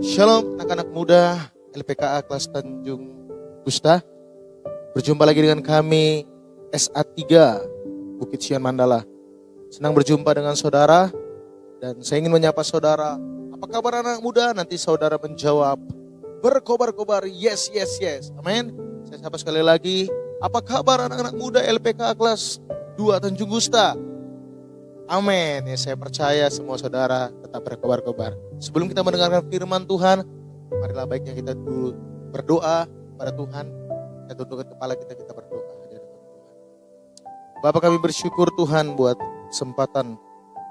Shalom anak-anak muda LPKA kelas Tanjung Gusta. Berjumpa lagi dengan kami SA3 Bukit Sion Mandala. Senang berjumpa dengan saudara dan saya ingin menyapa saudara. Apa kabar anak muda? Nanti saudara menjawab berkobar-kobar, yes, yes, yes. Amin. Saya sapa sekali lagi. Apa kabar anak-anak muda LPKA kelas 2 Tanjung Gusta? Amin. Ya, saya percaya semua saudara tetap berkobar-kobar. Sebelum kita mendengarkan firman Tuhan, marilah baiknya kita dulu berdoa pada Tuhan. Kita tundukkan kepala kita berdoa. Bapak, kami bersyukur Tuhan buat kesempatan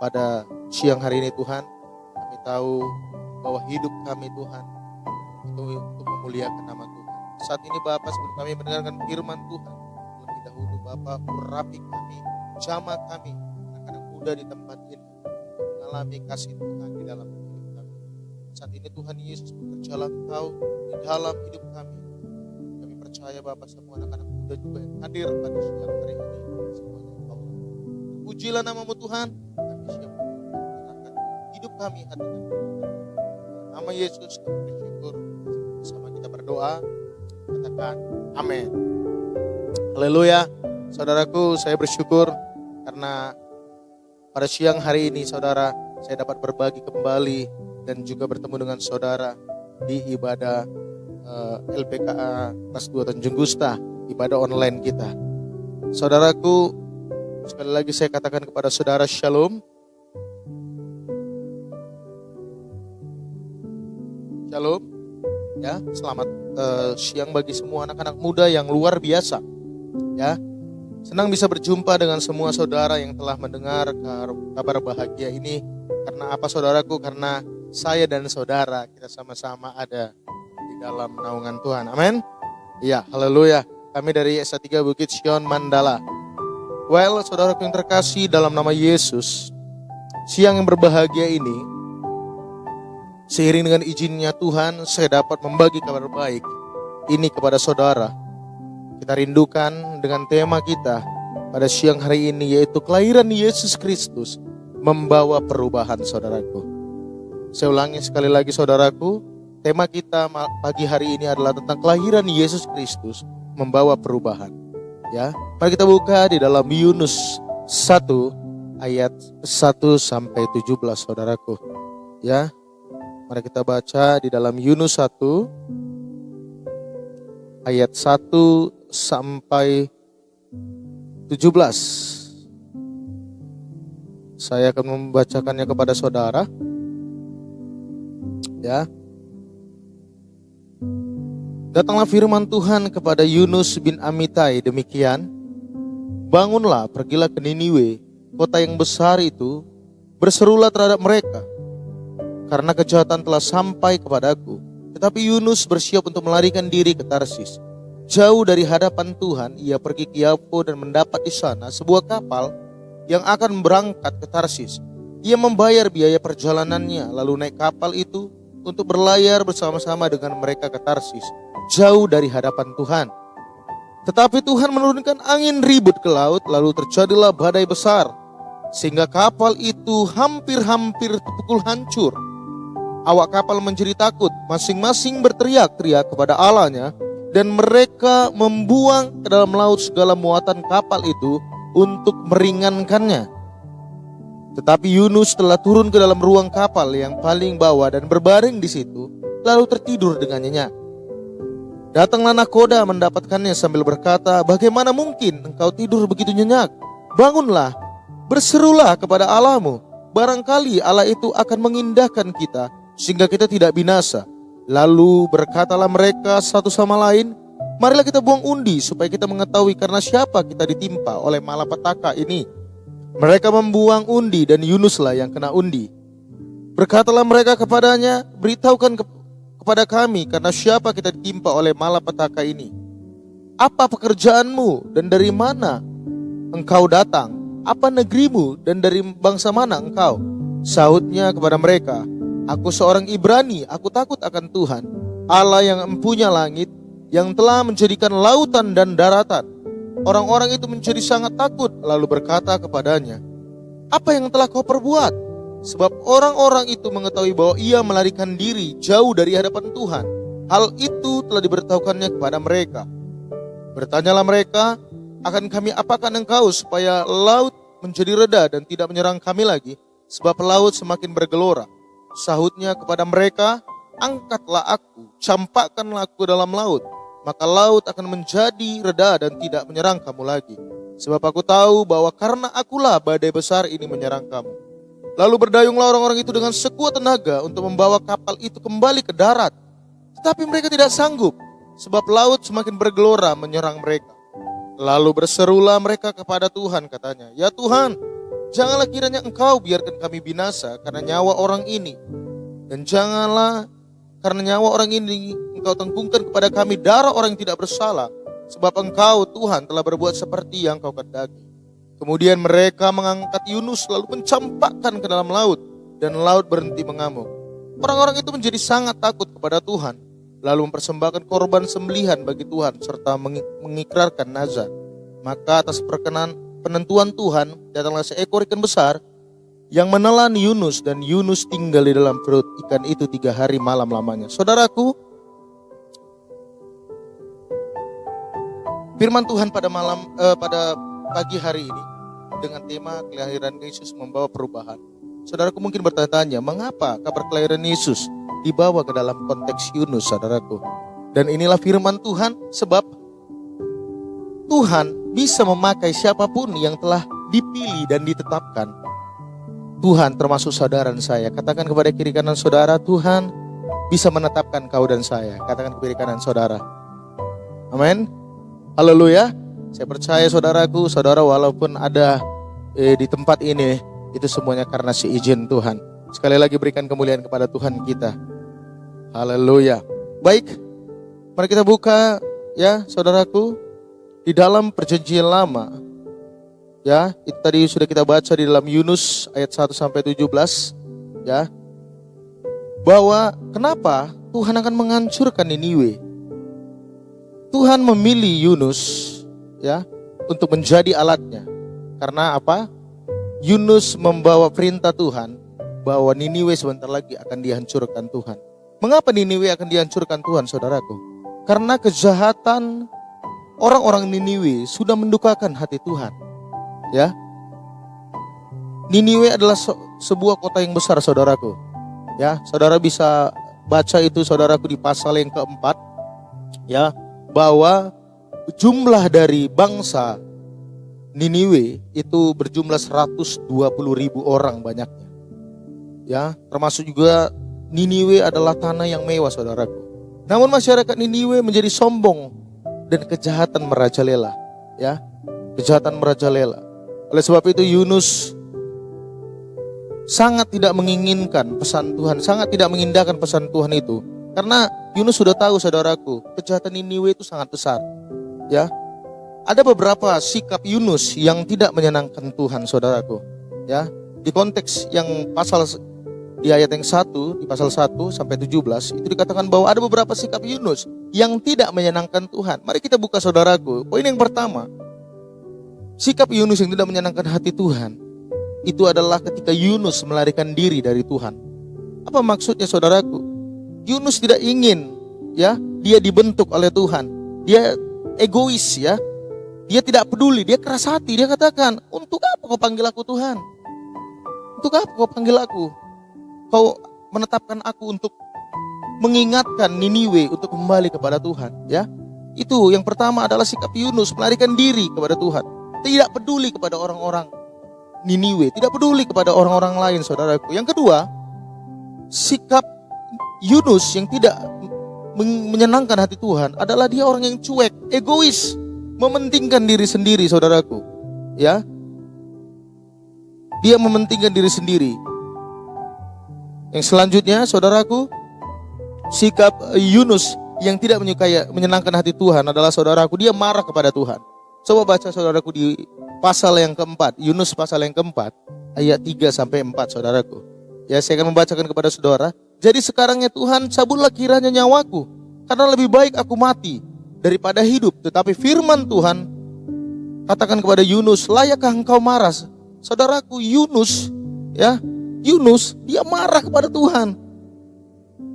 pada siang hari ini Tuhan. Kami tahu bahwa hidup kami Tuhan itu untuk memuliakan nama Tuhan. Saat ini Bapak, sebelum kami mendengarkan firman Tuhan, lebih dahulu Bapak urapi kami, jamah kami di tempat ini, mengalami kasih Tuhan di dalam hidup kami. Saat ini Tuhan Yesus bekerjalah Engkau di dalam hidup kami. Kami percaya Bapak semua anak-anak muda juga yang hadir pada siang hari ini, semuanya Engkau. Pujilah nama-Mu Tuhan, kami siap menyerahkan hidup kami, hati kami. Nama Yesus kami bersyukur. Bersama kita berdoa, katakan amin. Haleluya. Saudaraku, saya bersyukur karena pada siang hari ini saudara, saya dapat berbagi kembali dan juga bertemu dengan saudara di ibadah LPKA kelas 2 Tanjung Gusta, ibadah online kita. Saudaraku, sekali lagi saya katakan kepada saudara shalom. Shalom. Ya, selamat siang bagi semua anak-anak muda yang luar biasa. Ya. Senang bisa berjumpa dengan semua saudara yang telah mendengar kabar bahagia ini. Karena apa saudaraku? Karena saya dan saudara kita sama-sama ada di dalam naungan Tuhan. Amin. Iya, haleluya. Kami dari SA3 Bukit Sion Mandala. Well, saudaraku yang terkasih dalam nama Yesus, siang yang berbahagia ini, seiring dengan izinnya Tuhan, saya dapat membagi kabar baik ini kepada saudara. Kita rindukan dengan tema kita pada siang hari ini, yaitu kelahiran Yesus Kristus membawa perubahan, saudaraku. Saya ulangi sekali lagi saudaraku, tema kita pagi hari ini adalah tentang kelahiran Yesus Kristus membawa perubahan. Ya, mari kita buka di dalam Yunus 1 ayat 1 sampai 17 saudaraku. Ya, mari kita baca di dalam Yunus 1 ayat 1 sampai 17. Saya akan membacakannya kepada saudara. Ya. Datanglah firman Tuhan kepada Yunus bin Amitai demikian. Bangunlah, pergilah ke Niniwe, kota yang besar itu, berserulah terhadap mereka, karena kejahatan telah sampai kepadaku. Tetapi Yunus bersiap untuk melarikan diri ke Tarsis. Jauh dari hadapan Tuhan, ia pergi ke Yapo dan mendapat di sana sebuah kapal yang akan berangkat ke Tarsis. Ia membayar biaya perjalanannya, lalu naik kapal itu untuk berlayar bersama-sama dengan mereka ke Tarsis, jauh dari hadapan Tuhan. Tetapi Tuhan menurunkan angin ribut ke laut, lalu terjadilah badai besar, sehingga kapal itu hampir-hampir terpukul hancur. Awak kapal menjadi takut, masing-masing berteriak-teriak kepada Allahnya, dan mereka membuang ke dalam laut segala muatan kapal itu untuk meringankannya. Tetapi Yunus telah turun ke dalam ruang kapal yang paling bawah dan berbaring di situ, lalu tertidur dengan nyenyak. Datanglah nahkoda mendapatkannya sambil berkata, "Bagaimana mungkin engkau tidur begitu nyenyak? Bangunlah, berserulah kepada Allahmu. Barangkali Allah itu akan mengindahkan kita sehingga kita tidak binasa." Lalu berkatalah mereka satu sama lain, "Marilah kita buang undi supaya kita mengetahui karena siapa kita ditimpa oleh malapetaka ini." Mereka membuang undi dan Yunuslah yang kena undi. Berkatalah mereka kepadanya, "Beritahukan kepada kami karena siapa kita ditimpa oleh malapetaka ini. Apa pekerjaanmu dan dari mana engkau datang? Apa negerimu dan dari bangsa mana engkau?" Sahutnya kepada mereka, "Aku seorang Ibrani, aku takut akan Tuhan, Allah yang empunya langit, yang telah menjadikan lautan dan daratan." Orang-orang itu menjadi sangat takut, lalu berkata kepadanya, "Apa yang telah kau perbuat?" Sebab orang-orang itu mengetahui bahwa ia melarikan diri jauh dari hadapan Tuhan. Hal itu telah diberitahukannya kepada mereka. Bertanyalah mereka, akan kami apakan engkau supaya laut menjadi reda dan tidak menyerang kami lagi, sebab laut semakin bergelora. Sahutnya kepada mereka, angkatlah aku, campakkanlah aku dalam laut, maka laut akan menjadi reda dan tidak menyerang kamu lagi. Sebab aku tahu bahwa karena akulah badai besar ini menyerang kamu. Lalu berdayunglah orang-orang itu dengan sekuat tenaga untuk membawa kapal itu kembali ke darat. Tetapi mereka tidak sanggup, sebab laut semakin bergelora menyerang mereka. Lalu berserulah mereka kepada Tuhan, katanya, ya Tuhan, janganlah kiranya engkau biarkan kami binasa karena nyawa orang ini. Dan janganlah karena nyawa orang ini engkau tengkungkan kepada kami darah orang yang tidak bersalah. Sebab engkau Tuhan telah berbuat seperti yang kau kehendaki. Kemudian mereka mengangkat Yunus lalu mencampakkan ke dalam laut. Dan laut berhenti mengamuk. Orang-orang itu menjadi sangat takut kepada Tuhan. Lalu mempersembahkan korban sembelihan bagi Tuhan serta mengikrarkan nazar. Maka atas perkenan penentuan Tuhan datanglah seekor ikan besar yang menelan Yunus, dan Yunus tinggal di dalam perut ikan itu 3 hari malam lamanya. Saudaraku, firman Tuhan pada pagi hari ini dengan tema kelahiran Yesus membawa perubahan. Saudaraku mungkin bertanya-tanya, mengapa kabar kelahiran Yesus dibawa ke dalam konteks Yunus, saudaraku? Dan inilah firman Tuhan, sebab Tuhan bisa memakai siapapun yang telah dipilih dan ditetapkan. Tuhan termasuk saudara dan saya. Katakan kepada kiri kanan saudara, Tuhan bisa menetapkan kau dan saya. Katakan ke kiri kanan saudara. Amin. Haleluya. Saya percaya saudaraku, saudara walaupun ada di tempat ini, itu semuanya karena seizin Tuhan. Sekali lagi berikan kemuliaan kepada Tuhan kita. Haleluya. Baik, mari kita buka ya saudaraku di dalam perjanjian lama. Ya, itu tadi sudah kita baca di dalam Yunus ayat 1 sampai 17 ya. Bahwa kenapa Tuhan akan menghancurkan Niniwe. Tuhan memilih Yunus ya untuk menjadi alatnya. Karena apa? Yunus membawa perintah Tuhan bahwa Niniwe sebentar lagi akan dihancurkan Tuhan. Mengapa Niniwe akan dihancurkan Tuhan, saudaraku? Karena kejahatan orang-orang Niniwe sudah mendukakan hati Tuhan. Ya, Niniwe adalah sebuah kota yang besar, saudaraku. Ya, saudara bisa baca itu, saudaraku, di pasal yang keempat. Ya, bahwa jumlah dari bangsa Niniwe itu berjumlah 120.000 orang banyaknya. Ya, termasuk juga Niniwe adalah tanah yang mewah, saudaraku. Namun masyarakat Niniwe menjadi sombong dan kejahatan merajalela. Ya, kejahatan merajalela. Oleh sebab itu Yunus sangat tidak menginginkan pesan Tuhan, sangat tidak mengindahkan pesan Tuhan itu. Karena Yunus sudah tahu, saudaraku, kejahatan Niniwe itu sangat besar. Ya, ada beberapa sikap Yunus yang tidak menyenangkan Tuhan, saudaraku. Ya, di konteks yang di ayat yang 1, di pasal 1 sampai 17, itu dikatakan bahwa ada beberapa sikap Yunus yang tidak menyenangkan Tuhan. Mari kita buka, saudaraku. Poin yang pertama, sikap Yunus yang tidak menyenangkan hati Tuhan, itu adalah ketika Yunus melarikan diri dari Tuhan. Apa maksudnya, saudaraku? Yunus tidak ingin ya dia dibentuk oleh Tuhan. Dia egois ya. Dia tidak peduli, dia keras hati, dia katakan, untuk apa kau panggil aku Tuhan? Untuk apa kau panggil aku? Kau menetapkan aku untuk mengingatkan Niniwe untuk kembali kepada Tuhan, ya. Itu yang pertama adalah sikap Yunus, melarikan diri kepada Tuhan. Tidak peduli kepada orang-orang Niniwe, tidak peduli kepada orang-orang lain, saudaraku. Yang kedua, sikap Yunus yang tidak menyenangkan hati Tuhan adalah dia orang yang cuek, egois, mementingkan diri sendiri, saudaraku. Ya, dia mementingkan diri sendiri. Yang selanjutnya, saudaraku, sikap Yunus yang tidak menyenangkan hati Tuhan adalah, saudaraku, dia marah kepada Tuhan. Coba baca, saudaraku, di pasal yang keempat, Yunus pasal yang keempat, ayat 3 sampai 4, saudaraku. Ya, saya akan membacakan kepada saudara. Jadi sekarang ya Tuhan, cabutlah kiranya nyawaku, karena lebih baik aku mati daripada hidup. Tetapi firman Tuhan katakan kepada Yunus, layakkah engkau marah? Saudaraku, Yunus ya, Yunus, dia marah kepada Tuhan.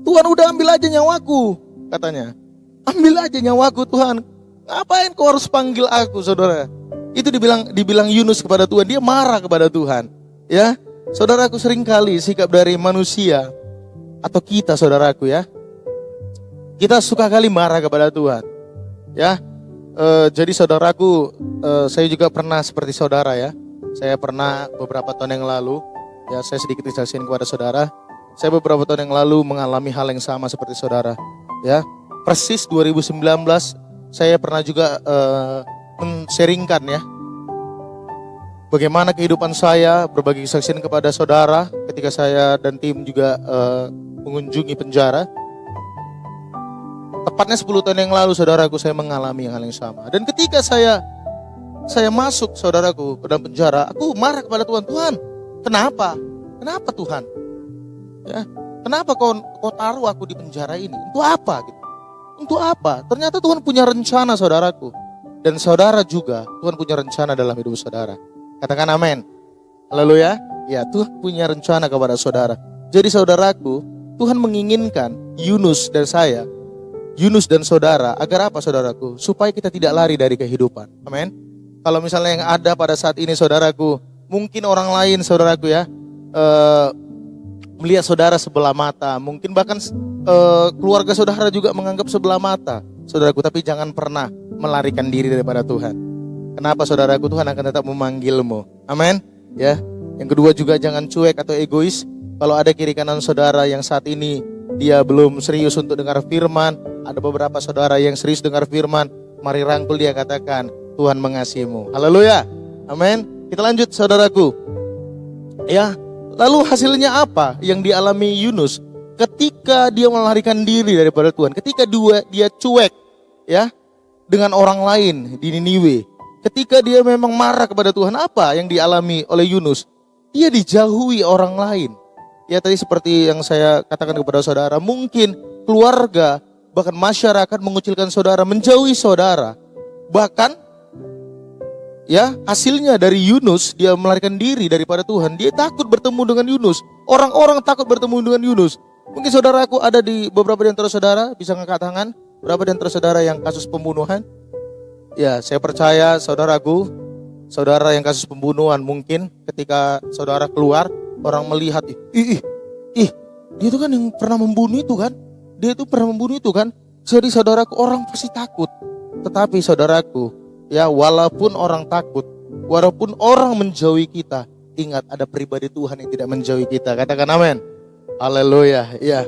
Tuhan, udah ambil aja nyawaku, katanya. Ambil aja nyawaku Tuhan. Ngapain kau harus panggil aku, saudara? Itu dibilang Yunus kepada Tuhan. Dia marah kepada Tuhan. Ya, saudaraku, seringkali sikap dari manusia atau kita, saudaraku ya, kita suka kali marah kepada Tuhan. Ya, jadi saudaraku, saya juga pernah seperti saudara ya. Saya pernah beberapa tahun yang lalu, ya saya sedikit jelasin kepada saudara. Saya beberapa tahun yang lalu mengalami hal yang sama seperti saudara. Ya, persis 2019 saya pernah juga men-sharingkan ya, bagaimana kehidupan saya, berbagi kesaksian kepada saudara ketika saya dan tim juga mengunjungi penjara. Tepatnya 10 tahun yang lalu, saudaraku, saya mengalami hal yang sama. Dan ketika saya masuk, saudaraku, ke dalam penjara, aku marah kepada Tuhan. Tuhan, kenapa? Kenapa Tuhan? Ya, kenapa kau taruh aku di penjara ini? Untuk apa? Gitu. Untuk apa? Ternyata Tuhan punya rencana, saudaraku. Dan saudara juga, Tuhan punya rencana dalam hidup saudara. Katakan amin. Haleluya. Ya, Tuhan punya rencana kepada saudara. Jadi saudaraku, Tuhan menginginkan Yunus dan saya, Yunus dan saudara, agar apa saudaraku? Supaya kita tidak lari dari kehidupan. Amin. Kalau misalnya yang ada pada saat ini saudaraku, mungkin orang lain saudaraku ya, melihat saudara sebelah mata, mungkin bahkan keluarga saudara juga menganggap sebelah mata, saudaraku, tapi jangan pernah melarikan diri daripada Tuhan. Kenapa saudaraku? Tuhan akan tetap memanggilmu. Amin. Ya. Yang kedua juga jangan cuek atau egois. Kalau ada kiri kanan saudara yang saat ini dia belum serius untuk dengar firman, ada beberapa saudara yang serius dengar firman, mari rangkul dia, katakan, Tuhan mengasihimu. Haleluya. Amin. Kita lanjut saudaraku. Ya. Lalu hasilnya apa yang dialami Yunus ketika dia melarikan diri daripada Tuhan? Ketika dia cuek ya dengan orang lain di Niniwe. Ketika dia memang marah kepada Tuhan, apa yang dialami oleh Yunus? Dia dijauhi orang lain. Ya, tadi seperti yang saya katakan kepada saudara, mungkin keluarga bahkan masyarakat mengucilkan saudara, menjauhi saudara. Bahkan ya, hasilnya dari Yunus, dia melarikan diri daripada Tuhan. Dia takut bertemu dengan Yunus. Orang-orang takut bertemu dengan Yunus. Mungkin saudaraku ada di beberapa di antara saudara, bisa ngangkat tangan. Berapa di antara saudara yang kasus pembunuhan? Ya, saya percaya saudaraku, saudara yang kasus pembunuhan, mungkin ketika saudara keluar, orang melihat, ih, dia itu kan yang pernah membunuh itu kan? Dia itu pernah membunuh itu kan? Jadi saudaraku, orang pasti takut. Tetapi saudaraku, ya, walaupun orang takut, walaupun orang menjauhi kita, ingat ada pribadi Tuhan yang tidak menjauhi kita. Katakan amin. Haleluya. Ya,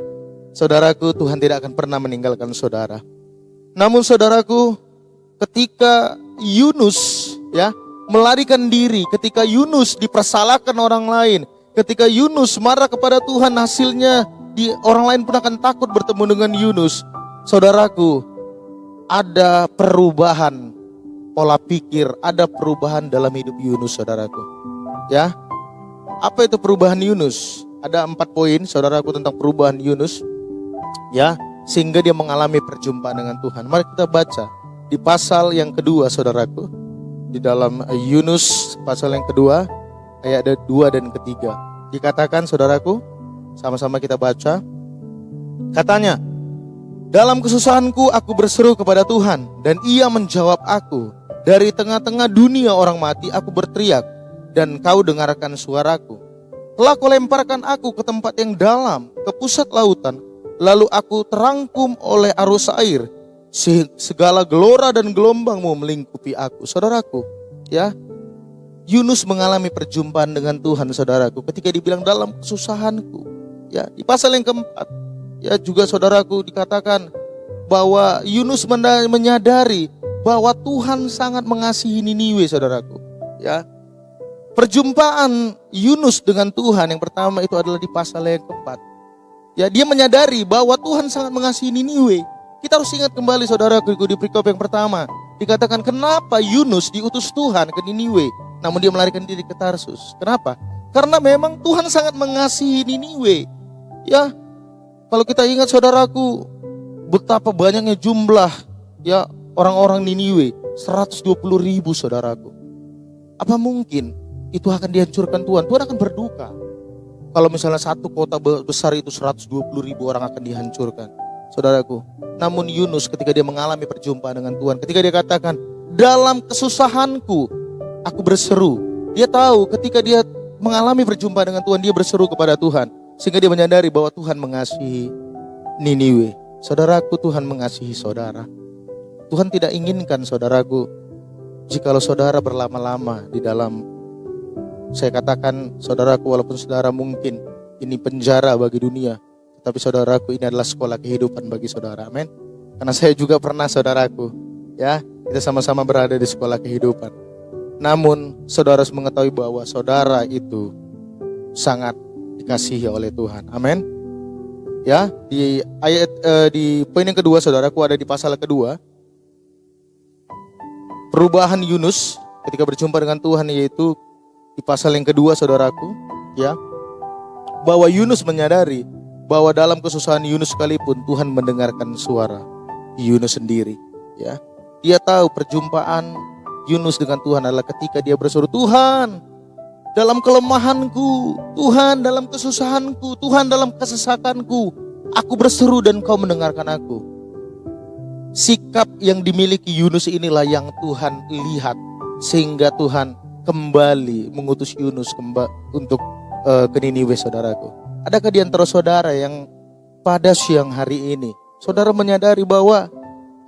saudaraku, Tuhan tidak akan pernah meninggalkan saudara. Namun saudaraku, ketika Yunus ya melarikan diri, ketika Yunus dipersalahkan orang lain, ketika Yunus marah kepada Tuhan, hasilnya orang lain pun akan takut bertemu dengan Yunus. Saudaraku, ada perubahan pola pikir, ada perubahan dalam hidup Yunus, saudaraku. Ya, apa itu perubahan Yunus? Ada 4 poin, saudaraku, tentang perubahan Yunus. Ya, sehingga dia mengalami perjumpaan dengan Tuhan. Mari kita baca di pasal yang kedua, saudaraku. Di dalam Yunus pasal yang kedua, ayat 2 dan ketiga. Dikatakan, saudaraku, sama-sama kita baca. Katanya, dalam kesusahanku aku berseru kepada Tuhan, dan Ia menjawab aku. Dari tengah-tengah dunia orang mati aku berteriak, dan kau dengarkan suaraku. Telah kau lemparkan aku ke tempat yang dalam, ke pusat lautan, lalu aku terangkum oleh arus air. Segala gelora dan gelombangmu melingkupi aku. Saudaraku, ya, Yunus mengalami perjumpaan dengan Tuhan, saudaraku, ketika dibilang dalam kesusahanku. Ya, di pasal yang keempat, ya juga saudaraku dikatakan bahwa Yunus menyadari bahwa Tuhan sangat mengasihi Niniwe, saudaraku. Ya, perjumpaan Yunus dengan Tuhan yang pertama itu adalah di pasal yang keempat. Ya, dia menyadari bahwa Tuhan sangat mengasihi Niniwe. Kita harus ingat kembali, saudaraku, di perikop yang pertama dikatakan kenapa Yunus diutus Tuhan ke Niniwe, namun dia melarikan diri ke Tarsus. Kenapa? Karena memang Tuhan sangat mengasihi Niniwe. Ya, kalau kita ingat, saudaraku, betapa banyaknya jumlah ya orang-orang Niniwe, 120.000, saudaraku. Apa mungkin itu akan dihancurkan Tuhan? Tuhan akan berduka. Kalau misalnya satu kota besar itu 120.000 orang akan dihancurkan, saudaraku. Namun Yunus ketika dia mengalami perjumpaan dengan Tuhan, ketika dia katakan, dalam kesusahanku aku berseru. Dia tahu ketika dia mengalami perjumpaan dengan Tuhan, dia berseru kepada Tuhan. Sehingga dia menyadari bahwa Tuhan mengasihi Niniwe. Saudaraku, Tuhan mengasihi saudara. Tuhan tidak inginkan saudaraku, jikalau saudara berlama-lama di dalam, saya katakan saudaraku, walaupun saudara mungkin ini penjara bagi dunia, tapi saudaraku, ini adalah sekolah kehidupan bagi saudara. Amin. Karena saya juga pernah, saudaraku, ya, kita sama-sama berada di sekolah kehidupan. Namun saudara harus mengetahui bahwa saudara itu sangat dikasihi oleh Tuhan. Amin. Ya, di ayat di poin yang kedua, saudaraku, ada di pasal kedua. Perubahan Yunus ketika berjumpa dengan Tuhan, yaitu di pasal yang kedua, saudaraku, ya, bahwa Yunus menyadari bahwa dalam kesusahan Yunus sekalipun Tuhan mendengarkan suara Yunus sendiri, ya. Dia tahu perjumpaan Yunus dengan Tuhan adalah ketika dia berseru, Tuhan dalam kelemahanku, Tuhan dalam kesusahanku, Tuhan dalam kesesakanku, aku berseru dan Kau mendengarkan aku. Sikap yang dimiliki Yunus inilah yang Tuhan lihat, sehingga Tuhan kembali mengutus Yunus untuk ke Niniwe, saudaraku. Adakah di antara saudara yang pada siang hari ini saudara menyadari bahwa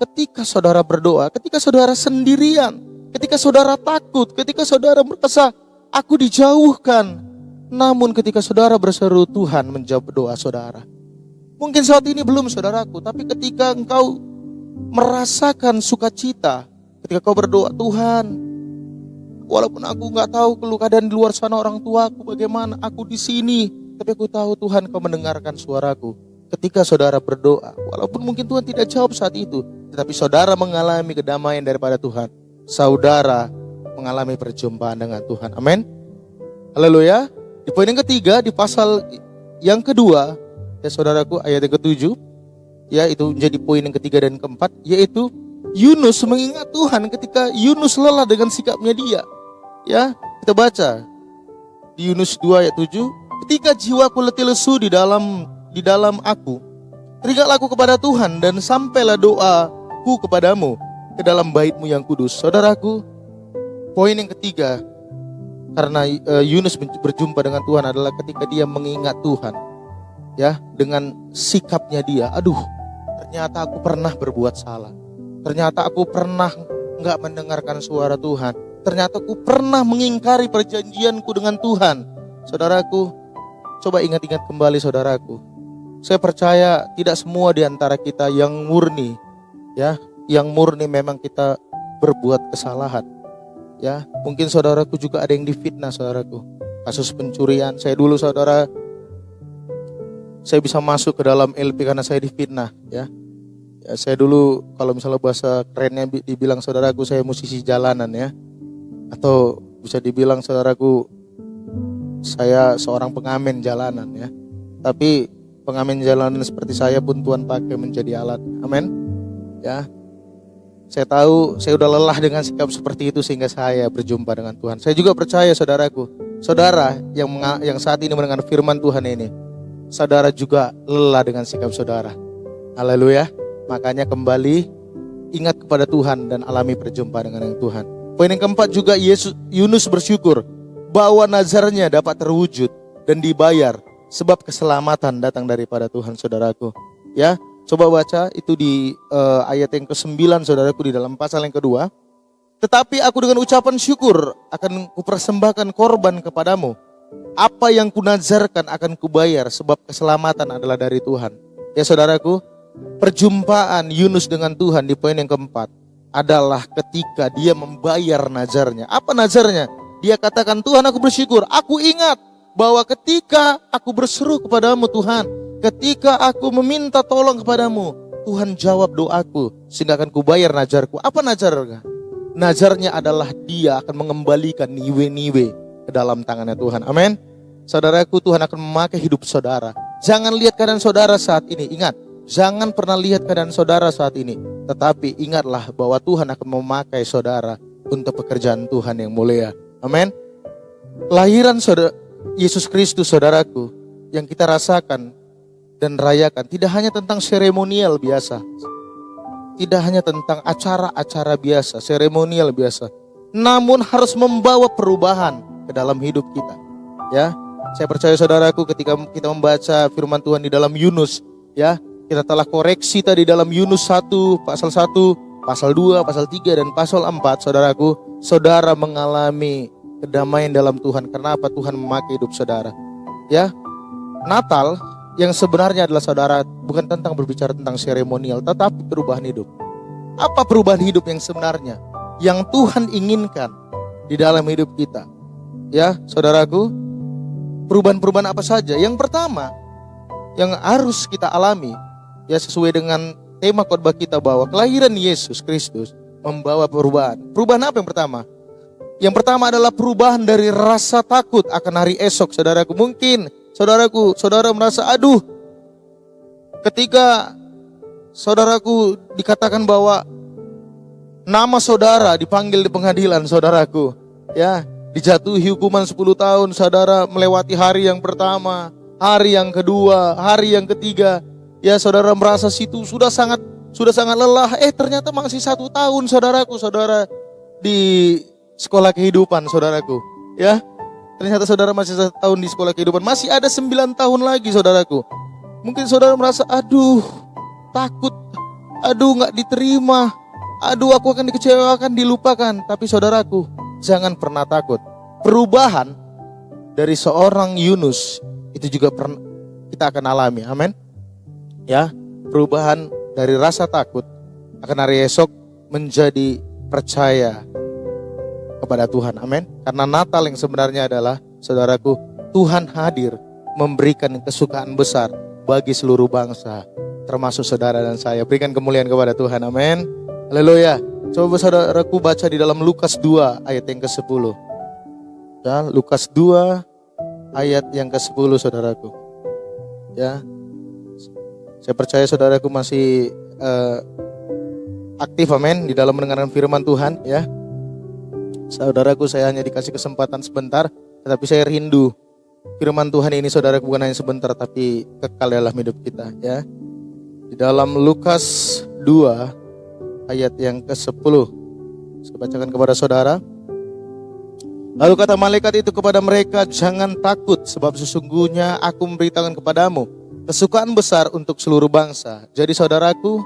ketika saudara berdoa, ketika saudara sendirian, ketika saudara takut, ketika saudara merasa aku dijauhkan, namun ketika saudara berseru, Tuhan menjawab doa saudara. Mungkin saat ini belum, saudaraku, tapi ketika engkau merasakan sukacita, ketika kau berdoa, Tuhan, walaupun aku gak tahu keadaan di luar sana orang tuaku bagaimana, aku di sini, tapi aku tahu Tuhan Kau mendengarkan suaraku. Ketika saudara berdoa, walaupun mungkin Tuhan tidak jawab saat itu, tetapi saudara mengalami kedamaian daripada Tuhan, saudara mengalami perjumpaan dengan Tuhan. Amin. Haleluya. Di poin yang ketiga, di pasal yang kedua, ya saudaraku, ayat yang ke-7, ya, itu menjadi poin yang ketiga dan keempat, yaitu Yunus mengingat Tuhan ketika Yunus lelah dengan sikapnya dia. Ya, kita baca di Yunus 2 ayat 7, ketika jiwaku letih lesu di dalam aku, teringatlah aku kepada Tuhan dan sampailah doaku kepadamu ke dalam bait-Mu yang kudus. Saudaraku, poin yang ketiga karena Yunus berjumpa dengan Tuhan adalah ketika dia mengingat Tuhan. Ya, dengan sikapnya dia, aduh, ternyata aku pernah berbuat salah. Ternyata aku pernah enggak mendengarkan suara Tuhan. Ternyata aku pernah mengingkari perjanjianku dengan Tuhan. Saudaraku, coba ingat-ingat kembali, saudaraku. Saya percaya tidak semua di antara kita yang murni, ya, yang murni memang kita berbuat kesalahan. Ya, mungkin saudaraku juga ada yang difitnah, saudaraku. Kasus pencurian, saya dulu, saudara, saya bisa masuk ke dalam LP karena saya difitnah, ya. Ya, saya dulu kalau misalnya bahasa kerennya dibilang, saudaraku, saya musisi jalanan, ya. Atau bisa dibilang, saudaraku, saya seorang pengamen jalanan, ya. Tapi pengamen jalanan seperti saya pun Tuhan pakai menjadi alat. Amin. Ya. Saya tahu saya udah lelah dengan sikap seperti itu sehingga saya berjumpa dengan Tuhan. Saya juga percaya, saudaraku, saudara yang saat ini mendengar firman Tuhan ini, saudara juga lelah dengan sikap saudara. Haleluya. Makanya kembali ingat kepada Tuhan dan alami perjumpaan dengan Tuhan. Poin yang keempat juga, Yunus bersyukur bahwa nazarnya dapat terwujud dan dibayar sebab keselamatan datang daripada Tuhan, saudaraku. Ya, coba baca itu di ayat yang ke-9, saudaraku, di dalam pasal yang kedua. Tetapi aku dengan ucapan syukur akan kupersembahkan korban kepadamu. Apa yang kunazarkan akan kubayar sebab keselamatan adalah dari Tuhan. Ya, saudaraku, perjumpaan Yunus dengan Tuhan di poin yang keempat adalah ketika dia membayar nazarnya. Apa nazarnya? Dia katakan, Tuhan, aku bersyukur, aku ingat bahwa ketika aku berseru kepadamu, Tuhan, ketika aku meminta tolong kepadamu, Tuhan jawab doaku sehingga akan kubayar nazarku. Apa nazarnya? Nazarnya adalah dia akan mengembalikan niwe-niwe ke dalam tangannya Tuhan. Amin. Saudaraku, Tuhan akan memakai hidup saudara. Jangan lihat keadaan saudara saat ini. Ingat, jangan pernah lihat keadaan saudara saat ini. Tetapi ingatlah bahwa Tuhan akan memakai saudara untuk pekerjaan Tuhan yang mulia. Amin. Kelahiran Yesus Kristus, saudaraku, yang kita rasakan dan rayakan tidak hanya tentang seremonial biasa. Tidak hanya tentang acara-acara biasa, seremonial biasa. Namun harus membawa perubahan ke dalam hidup kita. Ya, saya percaya saudaraku ketika kita membaca firman Tuhan di dalam Yunus, ya, kita telah koreksi tadi dalam Yunus 1, pasal 1, pasal 2, pasal 3, dan pasal 4, saudaraku, saudara mengalami kedamaian dalam Tuhan. Karena apa? Tuhan memakai hidup saudara. Ya, Natal yang sebenarnya adalah saudara bukan tentang berbicara tentang seremonial, tetapi perubahan hidup. Apa perubahan hidup yang sebenarnya yang Tuhan inginkan di dalam hidup kita? Ya, saudaraku, perubahan-perubahan apa saja? Yang pertama yang harus kita alami, ya, sesuai dengan tema khotbah kita bahwa kelahiran Yesus Kristus membawa perubahan. Perubahan apa yang pertama? Yang pertama adalah perubahan dari rasa takut akan hari esok, saudaraku. Mungkin saudara merasa, aduh, ketika saudaraku dikatakan bahwa nama saudara dipanggil di pengadilan, saudaraku, ya, dijatuhi hukuman 10 tahun, saudara melewati hari yang pertama, hari yang kedua, hari yang ketiga, ya, saudara merasa situ sudah sangat lelah. Ternyata masih 1 tahun, saudaraku, saudara di sekolah kehidupan, saudaraku, ya. Ternyata saudara masih 1 tahun di sekolah kehidupan. Masih ada 9 tahun lagi, saudaraku. Mungkin saudara merasa, aduh, takut, aduh, gak diterima, aduh, aku akan dikecewakan, dilupakan. Tapi saudaraku, jangan pernah takut. Perubahan dari seorang Yunus itu juga kita akan alami, amin. Ya, perubahan dari rasa takut akan hari esok menjadi percaya kepada Tuhan, amin. Karena Natal yang sebenarnya adalah, saudaraku, Tuhan hadir memberikan kesukaan besar bagi seluruh bangsa, termasuk saudara dan saya. Berikan kemuliaan kepada Tuhan, amin. Haleluya. Coba saudaraku baca di dalam Lukas 2 ayat yang ke-10. Ya, Lukas 2 ayat yang ke-10, saudaraku. Ya, saya percaya saudaraku masih aktif, amin, di dalam mendengarkan firman Tuhan, ya. Saudaraku, saya hanya dikasih kesempatan sebentar, tetapi saya rindu firman Tuhan ini, saudaraku, bukan hanya sebentar, tapi kekal dalam hidup kita, ya. Di dalam Lukas 2 ayat yang ke-10, saya bacakan kepada saudara. Lalu kata malaikat itu kepada mereka, jangan takut, sebab sesungguhnya aku memberitakan kepadamu kesukaan besar untuk seluruh bangsa. Jadi saudaraku,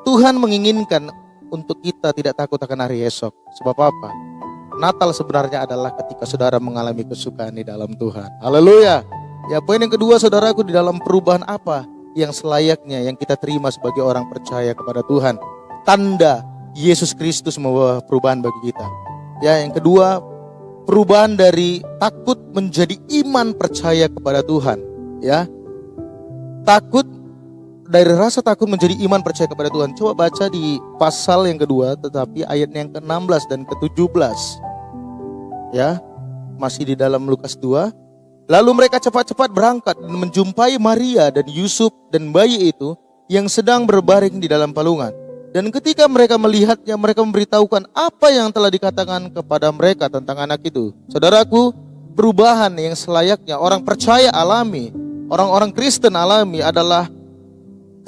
Tuhan menginginkan untuk kita tidak takut akan hari esok. Sebab apa? Natal sebenarnya adalah ketika saudara mengalami kesukaan di dalam Tuhan. Haleluya. Ya, poin yang kedua, saudaraku, di dalam perubahan apa yang selayaknya yang kita terima sebagai orang percaya kepada Tuhan. Tanda Yesus Kristus membawa perubahan bagi kita. Ya, yang kedua, perubahan dari takut menjadi iman percaya kepada Tuhan. Ya, takut dari rasa takut menjadi iman percaya kepada Tuhan. Coba baca di pasal yang kedua, tetapi ayat yang ke-16 dan ke-17. Ya, masih di dalam Lukas 2. Lalu mereka cepat-cepat berangkat dan menjumpai Maria dan Yusuf dan bayi itu yang sedang berbaring di dalam palungan. Dan ketika mereka melihatnya, mereka memberitahukan apa yang telah dikatakan kepada mereka tentang anak itu. Saudaraku, perubahan yang selayaknya orang percaya alami, orang-orang Kristen alami adalah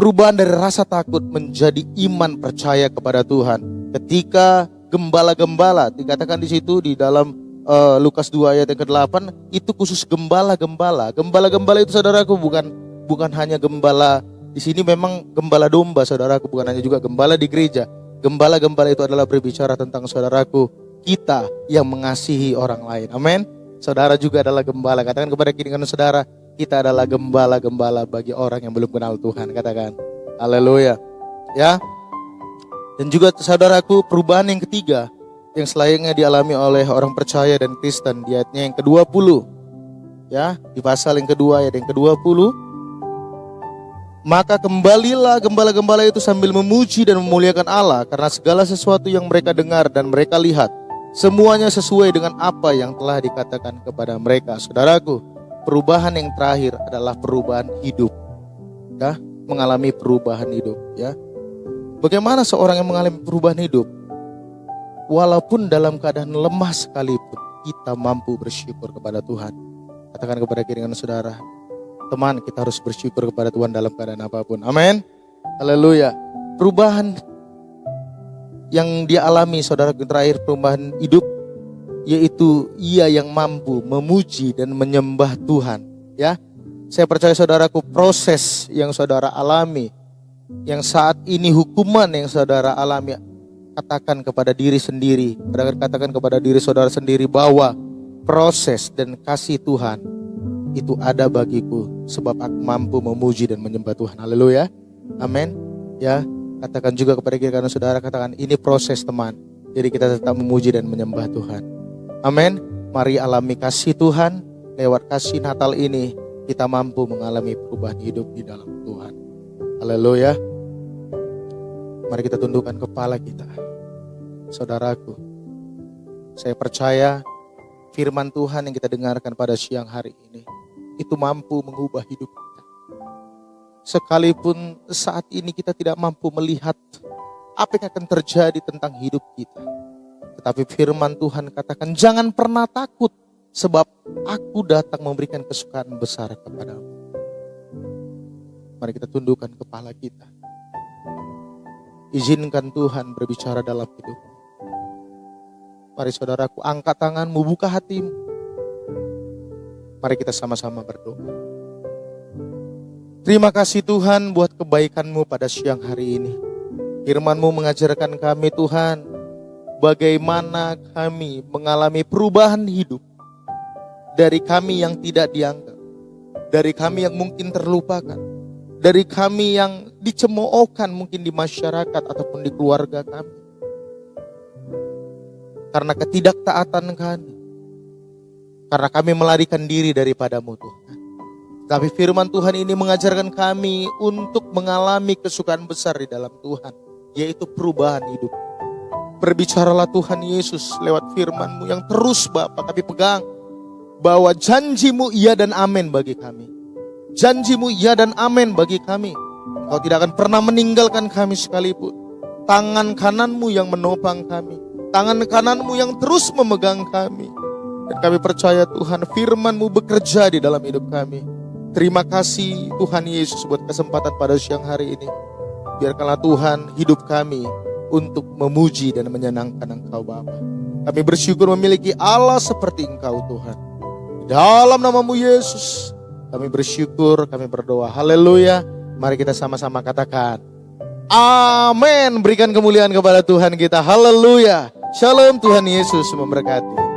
perubahan dari rasa takut menjadi iman percaya kepada Tuhan. Ketika gembala-gembala, dikatakan di situ di dalam Lukas 2 ayat yang ke-8, itu khusus gembala-gembala. Gembala-gembala itu, saudaraku, bukan hanya gembala di sini, memang gembala domba, saudaraku, bukan hanya juga gembala di gereja. Gembala-gembala itu adalah berbicara tentang, saudaraku, kita yang mengasihi orang lain. Amin. Saudara juga adalah gembala. Katakan kepada kiri kanan saudara, kita adalah gembala-gembala bagi orang yang belum kenal Tuhan. Katakan, haleluya. Ya. Dan juga, saudaraku, perubahan yang ketiga yang selayaknya dialami oleh orang percaya dan Kristen di ayatnya yang ke-20. Ya, di pasal yang kedua ayat yang ke-20. Maka kembalilah gembala-gembala itu sambil memuji dan memuliakan Allah karena segala sesuatu yang mereka dengar dan mereka lihat, semuanya sesuai dengan apa yang telah dikatakan kepada mereka. Saudaraku, perubahan yang terakhir adalah perubahan hidup. Ya, mengalami perubahan hidup, ya. Bagaimana seorang yang mengalami perubahan hidup? Walaupun dalam keadaan lemah sekalipun, kita mampu bersyukur kepada Tuhan. Katakan kepada kiri kanan saudara, Teman, kita harus bersyukur kepada Tuhan dalam keadaan apapun. Amin. Haleluya. Perubahan yang dia alami, saudaraku, terakhir perubahan hidup, yaitu ia yang mampu memuji dan menyembah Tuhan. Ya, saya percaya saudaraku, proses yang saudara alami, yang saat ini hukuman yang saudara alami, katakan kepada diri sendiri, katakan kepada diri saudara sendiri bahwa proses dan kasih Tuhan itu ada bagiku, sebab aku mampu memuji dan menyembah Tuhan. Haleluya. Amin. Ya, katakan juga kepada diri karena saudara, katakan ini proses, teman. Jadi kita tetap memuji dan menyembah Tuhan. Amin. Mari alami kasih Tuhan. Lewat kasih Natal ini kita mampu mengalami perubahan hidup di dalam Tuhan. Haleluya. Mari kita tundukkan kepala kita. Saudaraku, saya percaya firman Tuhan yang kita dengarkan pada siang hari ini itu mampu mengubah hidup kita. Sekalipun saat ini kita tidak mampu melihat apa yang akan terjadi tentang hidup kita, tetapi firman Tuhan katakan, jangan pernah takut, sebab aku datang memberikan kesukaan besar kepadamu. Mari kita tundukkan kepala kita. Izinkan Tuhan berbicara dalam hidupmu. Mari saudaraku, angkat tanganmu, buka hatimu. Mari kita sama-sama berdoa. Terima kasih Tuhan buat kebaikan-Mu pada siang hari ini. Firman-Mu mengajarkan kami Tuhan, bagaimana kami mengalami perubahan hidup. Dari kami yang tidak dianggap, dari kami yang mungkin terlupakan, dari kami yang dicemoohkan mungkin di masyarakat ataupun di keluarga kami. Karena ketidaktaatan kami, karena kami melarikan diri daripada-Mu Tuhan. Tapi firman Tuhan ini mengajarkan kami untuk mengalami kesukaan besar di dalam Tuhan, yaitu perubahan hidup. Berbicaralah Tuhan Yesus lewat firman-Mu yang terus Bapa kami pegang, bahwa janji-Mu iya dan amin bagi kami. Janji-Mu iya dan amin bagi kami. Engkau tidak akan pernah meninggalkan kami sekalipun. Tangan kanan-Mu yang menopang kami, tangan kanan-Mu yang terus memegang kami. Dan kami percaya Tuhan, firman-Mu bekerja di dalam hidup kami. Terima kasih Tuhan Yesus buat kesempatan pada siang hari ini. Biarkanlah Tuhan hidup kami untuk memuji dan menyenangkan Engkau Bapa. Kami bersyukur memiliki Allah seperti Engkau Tuhan. Dalam nama-Mu Yesus kami bersyukur, kami berdoa. Haleluya. Mari kita sama-sama katakan amin. Berikan kemuliaan kepada Tuhan kita. Haleluya. Shalom, Tuhan Yesus memberkati.